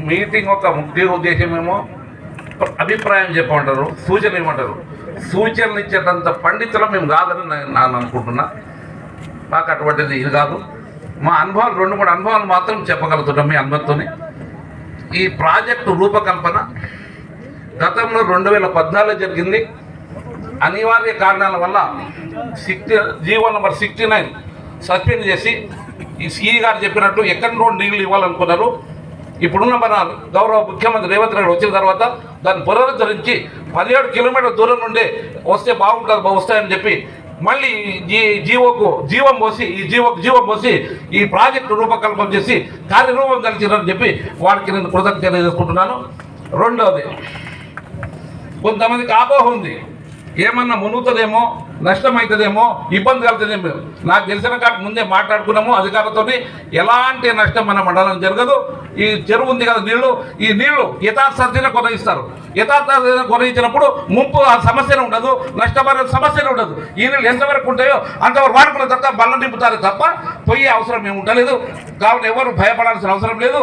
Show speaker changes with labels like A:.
A: Meeting ఒక ముఖ్య ఉద్దేశమేమో అభిప్రాయం చెప్పమంటారు, సూచన ఇవ్వమంటారు. సూచనలు ఇచ్చేటంత పండితులు మేము కాదని నేను అనుకుంటున్నా. మాకు అటువంటిది ఇది కాదు. మా అనుభవాలు 2-3 అనుభవాలు మాత్రం చెప్పగలుగుతున్నాం మీ అనుభవంతోనే. ఈ ప్రాజెక్టు రూపకల్పన గతంలో 2014 జరిగింది. అనివార్య కారణాల వల్ల జీవో నెంబర్ 69 సస్పెండ్ చేసి ఈ సిఈ గారు చెప్పినట్టు ఎక్కడో నీళ్ళు ఇవ్వాలనుకున్నారు. ఇప్పుడున్న మన గౌరవ ముఖ్యమంత్రి రేవంత్ రెడ్డి వచ్చిన తర్వాత దాన్ని పునరుద్ధరించి 17 కిలోమీటర్ల దూరం నుండే వస్తే బాగుంటుంది వస్తాయని చెప్పి మళ్ళీ జీవం పోసి ఈ ప్రాజెక్టు రూపకల్పన చేసి కార్యరూపం కలిసినని చెప్పి వారికి నేను కృతజ్ఞత చేసుకుంటున్నాను. రెండవది, కొంతమందికి అపోహ ఉంది, ఏమన్నా మునుగుతుందేమో, నష్టమవుతుందేమో, ఇబ్బంది కలుగుతుందేమో. నాకు తెలిసిన కాటి ముందే మాట్లాడుకున్నాము అధికారులతో, ఎలాంటి నష్టం మన మండలం జరగదు. ఈ చెరువు ఉంది కదా, ఈ నీళ్లు యథాస్థితిన కొనయిస్తారు. యథాస్థితిన కొనయించినప్పుడు ముంపు ఆ సమస్యనే ఉండదు, నష్టపరిహార సమస్యనే ఉండదు. ఈ నీళ్ళు ఎంతవరకు ఉంటాయో అంతవరకు వాడుకున్న తర్వాత బల్ల నింపుతారు తప్ప పోయే అవసరం ఏమి ఉండలేదు. కావున ఎవరు భయపడాల్సిన అవసరం లేదు.